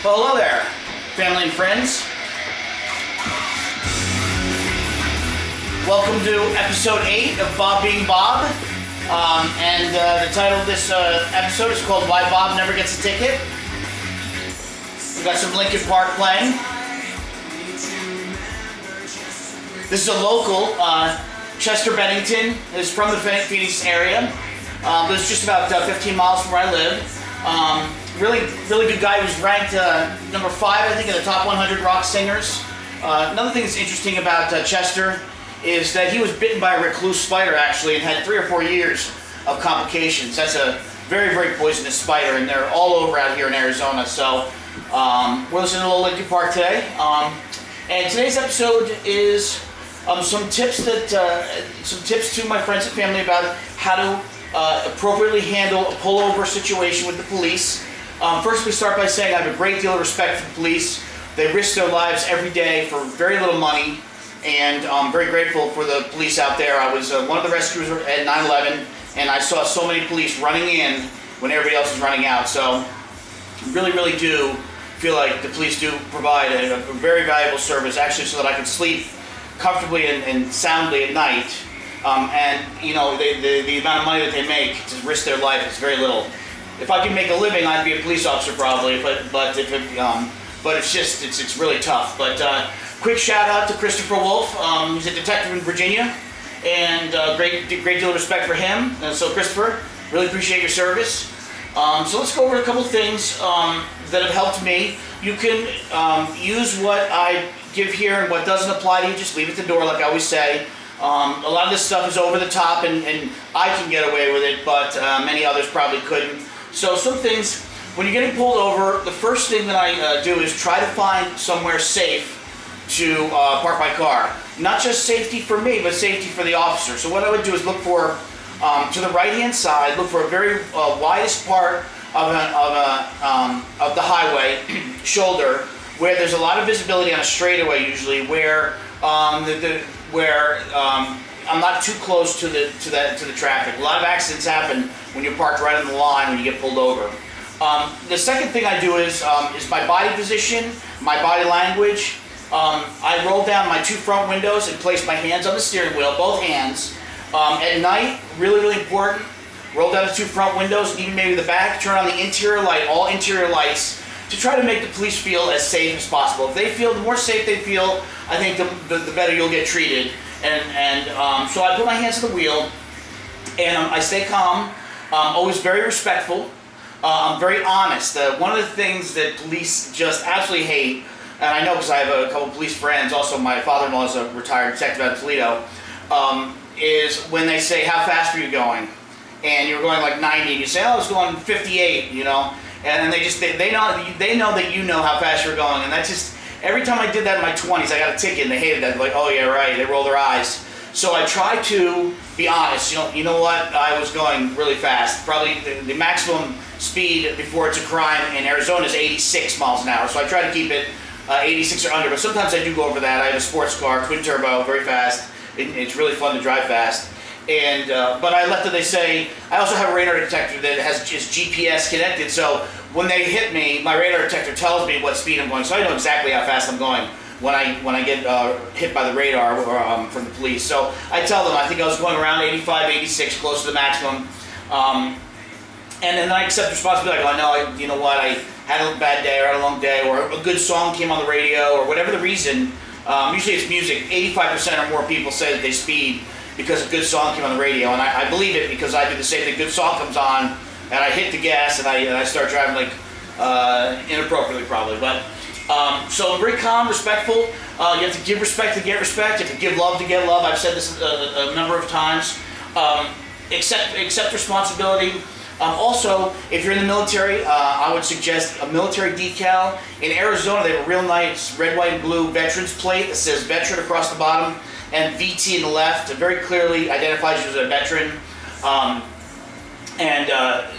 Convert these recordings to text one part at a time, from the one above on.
Well, hello there, family and friends. Welcome to episode 8 of Bob Being Bob. The title of this episode is called Why Bob Never Gets a Ticket. We've got some Linkin Park playing. This is a local, Chester Bennington is from the Phoenix area. Lives just about 15 miles from where I live. Really good guy. He was ranked number 5, I think, in the top 100 rock singers. Another thing that's interesting about Chester is that he was bitten by a recluse spider, actually, and had 3 or 4 years of complications. That's a very, very poisonous spider, and they're all over out here in Arizona. So we're listening to a little Linkin Park today. And today's episode is some tips to my friends and family about how to appropriately handle a pullover situation with the police. First, we start by saying I have a great deal of respect for the police. They risk their lives every day for very little money, and I'm very grateful for the police out there. I was one of the rescuers at 9/11, and I saw so many police running in when everybody else was running out. So I really do feel like the police do provide a very valuable service, actually, so that I can sleep comfortably and soundly at night. And you know, the amount of money that they make to risk their life is very little. If I could make a living, I'd be a police officer probably, but it's really tough. But quick shout out to Christopher Wolf. He's a detective in Virginia, and great deal of respect for him. And so Christopher, really appreciate your service. So let's go over a couple things that have helped me. You can use what I give here, and what doesn't apply to you, just leave it at the door, like I always say. A lot of this stuff is over the top, and I can get away with it, but many others probably couldn't. So some things, when you're getting pulled over, the first thing that I do is try to find somewhere safe to park my car. Not just safety for me, but safety for the officer. So what I would do is look for, to the right-hand side, look for a very widest part of the highway, shoulder, where there's a lot of visibility on a straightaway usually, where I'm not too close to the traffic. A lot of accidents happen when you're parked right on the line when you get pulled over. The second thing I do is my body position, my body language. I roll down my 2 front windows and place my hands on the steering wheel, both hands. At night, really important. Roll down the 2 front windows, and even maybe the back. Turn on the interior light, all interior lights, to try to make the police feel as safe as possible. If they feel, the more safe they feel, I think the better you'll get treated. So I put my hands on the wheel, and I stay calm. Always very respectful. I'm very honest. One of the things that police just absolutely hate, and I know because I have a couple police friends, also my father-in-law is a retired detective out of Toledo, is when they say, "How fast were you going?" And you're going like 90, and you say, "Oh, I was going 58," you know, and then they know that you know how fast you're going, and that's just, every time I did that in my 20s, I got a ticket, and they hated that. They're like, "Oh yeah, right." They roll their eyes. So I try to be honest. You know what? I was going really fast. Probably the maximum speed before it's a crime in Arizona is 86 miles an hour. So I try to keep it 86 or under. But sometimes I do go over that. I have a sports car, twin turbo, very fast. It's really fun to drive fast. And but I let them. They say I also have a radar detector that is GPS connected. So when they hit me, my radar detector tells me what speed I'm going. So I know exactly how fast I'm going when I get hit by the radar from the police. So I tell them I think I was going around 85, 86, close to the maximum. And then I accept responsibility. I go, "No, you know what? I had a bad day, or had a long day, or a good song came on the radio, or whatever the reason." Usually it's music. 85% or more people say that they speed because a good song came on the radio, and I believe it because I do the same thing. A good song comes on, and I hit the gas, and I start driving like inappropriately probably. But so I'm very calm, respectful. You have to give respect to get respect. You have to give love to get love. I've said this a number of times. Accept responsibility. Also, if you're in the military, I would suggest a military decal. In Arizona, they have a real nice red, white, and blue veterans plate that says veteran across the bottom and VT in the left. It very clearly identifies you as a veteran.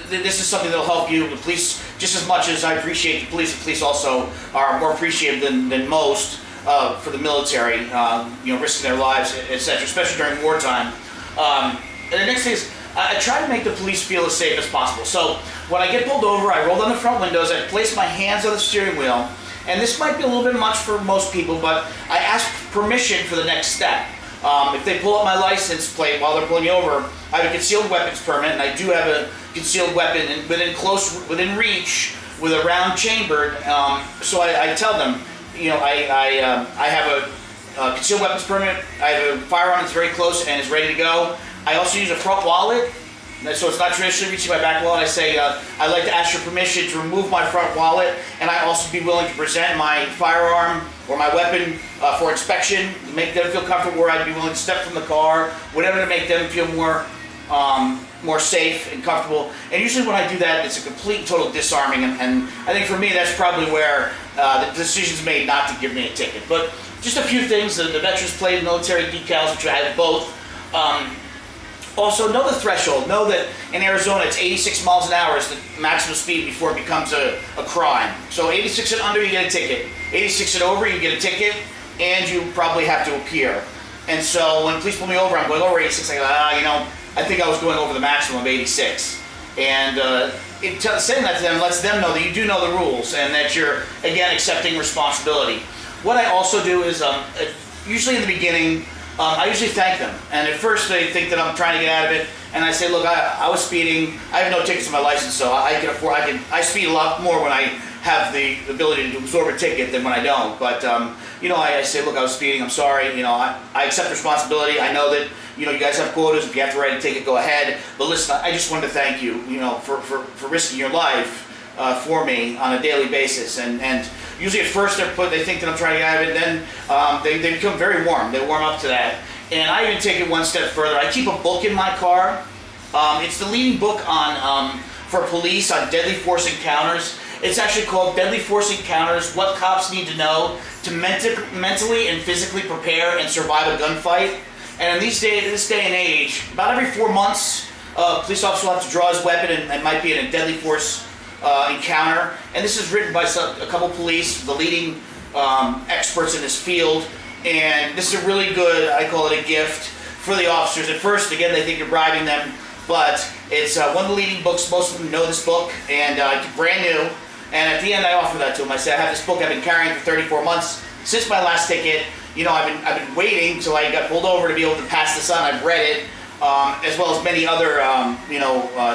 This is something that will help you. The police, just as much as I appreciate the police also are more appreciative than most for the military, risking their lives, etc., especially during wartime. And the next thing is, I try to make the police feel as safe as possible. So when I get pulled over, I roll down the front windows, I place my hands on the steering wheel, and this might be a little bit much for most people, but I ask permission for the next step. If they pull up my license plate while they're pulling me over, I have a concealed weapons permit, and I do have a concealed weapon within reach with a round chambered. So I tell them, you know, I have a concealed weapons permit. I have a firearm that's very close and is ready to go. I also use a front wallet, so it's not traditionally reaching my back wallet. I say I'd like to ask your permission to remove my front wallet, and I also be willing to present my firearm or my weapon for inspection, make them feel comfortable, where I'd be willing to step from the car, whatever to make them feel more safe and comfortable. And usually when I do that, it's a complete total disarming, and I think for me that's probably where the decision's made not to give me a ticket. But just a few things: the veterans plate, military decals, which I have both. Also, know the threshold. Know that in Arizona, it's 86 miles an hour is the maximum speed before it becomes a crime. So 86 and under, you get a ticket. 86 and over, you get a ticket, and you probably have to appear. And so when police pull me over, I'm going over 86. I go, you know, I think I was going over the maximum of 86. And saying that to them lets them know that you do know the rules and that you're, again, accepting responsibility. What I also do is, usually in the beginning, I usually thank them, and at first they think that I'm trying to get out of it, and I say, look, I was speeding. I have no tickets on my license, so I speed a lot more when I have the ability to absorb a ticket than when I don't. But you know, I say, look, I was speeding. I'm sorry. You know, I accept responsibility. I know that, you know, you guys have quotas. If you have to write a ticket, go ahead. But listen, I just wanted to thank you, you know, for risking your life for me on a daily basis. And usually at first they think that I'm trying to get out of it, then they become very warm. They warm up to that. And I even take it one step further. I keep a book in my car. It's the leading book on for police on deadly force encounters. It's actually called Deadly Force Encounters: What Cops Need to Know to Mentally and Physically Prepare and Survive a Gunfight. And in this day and age, about every 4 months, a police officer will have to draw his weapon and might be in a deadly force encounter. And this is written by a couple police, the leading experts in this field. And this is a really good, I call it a gift for the officers. At first, again, they think you're bribing them, but it's one of the leading books. Most of them know this book, and it's brand new. And at the end, I offer that to them. I say, I have this book I've been carrying for 34 months since my last ticket. You know, I've been waiting till I got pulled over to be able to pass this on. I've read it, as well as many other,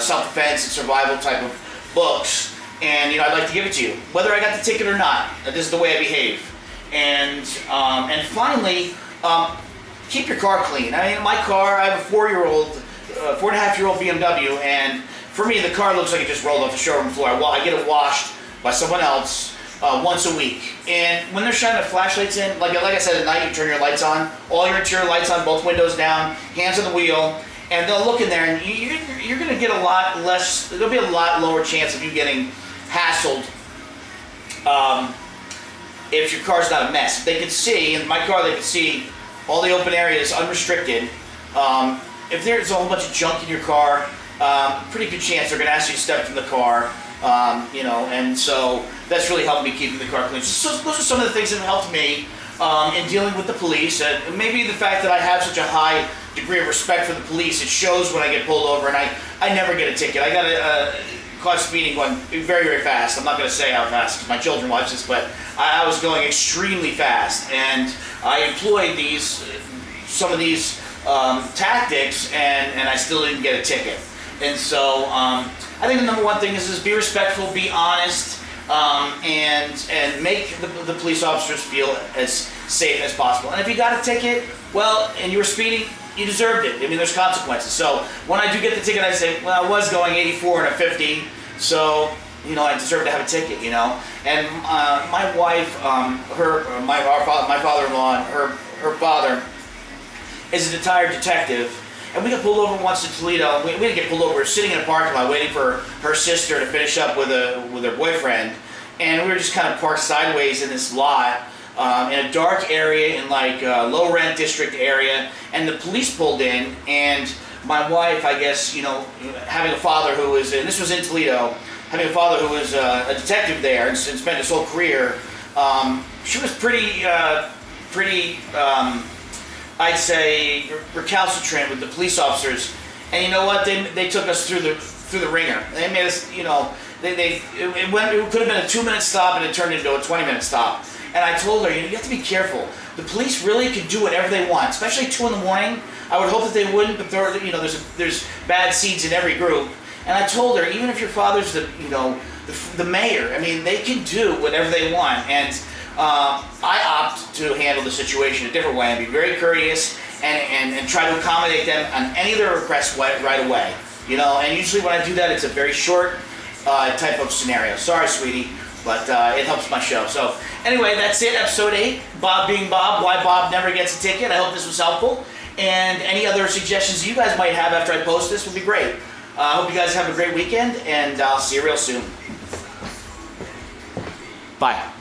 self-defense and survival type of books. And, you know, I'd like to give it to you, whether I got the ticket or not. This is the way I behave. And finally, keep your car clean. I mean, my car, I have a 4.5-year-old BMW, and for me, the car looks like it just rolled off the showroom floor. I get it washed by someone else once a week. And when they're shining the flashlights in, like I said, at night you turn your lights on, all your interior lights on, both windows down, hands on the wheel, and they'll look in there, and you're going to get a lot less. There'll be a lot lower chance of you getting hassled if your car's not a mess. They can see, in my car, they can see all the open areas unrestricted. If there's a whole bunch of junk in your car, pretty good chance they're going to ask you to step from the car. And so that's really helped me keeping the car clean. So those are some of the things that have helped me in dealing with the police. Maybe the fact that I have such a high degree of respect for the police, it shows when I get pulled over, and I never get a ticket. I got caught speeding going very, very fast. I'm not going to say how fast because my children watch this, but I was going extremely fast, and I employed some of these tactics, and I still didn't get a ticket. And so I think the number one thing is be respectful, be honest, and make the police officers feel as safe as possible. And if you got a ticket, well, and you were speeding, you deserved it. I mean, there's consequences. So when I do get the ticket, I say, well, I was going 84 and a 50, so, you know, I deserve to have a ticket, you know. And my wife, my father-in-law, and her father is a retired detective. And we got pulled over once in Toledo. We didn't get pulled over. We were sitting in a parking lot waiting for her sister to finish up with her boyfriend. And we were just kind of parked sideways in this lot in a dark area in like a low rent district area. And the police pulled in, and my wife, I guess, you know, having a father who was, and this was in Toledo, having a father who was a detective there and spent his whole career, she was pretty I'd say recalcitrant with the police officers, And you know what? They took us through the ringer. They made us, you know, it could have been a 2-minute stop and it turned into a 20-minute stop. And I told her, you have to be careful. The police really could do whatever they want, especially 2 in the morning. I would hope that they wouldn't, but there's bad seeds in every group. And I told her, even if your father's the mayor, I mean, they can do whatever they want. And I opt to handle the situation a different way and be very courteous and try to accommodate them on any of their requests right away. You know, and usually when I do that, it's a very short type of scenario. Sorry, sweetie, but it helps my show. So anyway, that's it, episode 8, Bob being Bob, why Bob never gets a ticket. I hope this was helpful. And any other suggestions you guys might have after I post this would be great. I hope you guys have a great weekend, and I'll see you real soon. Bye.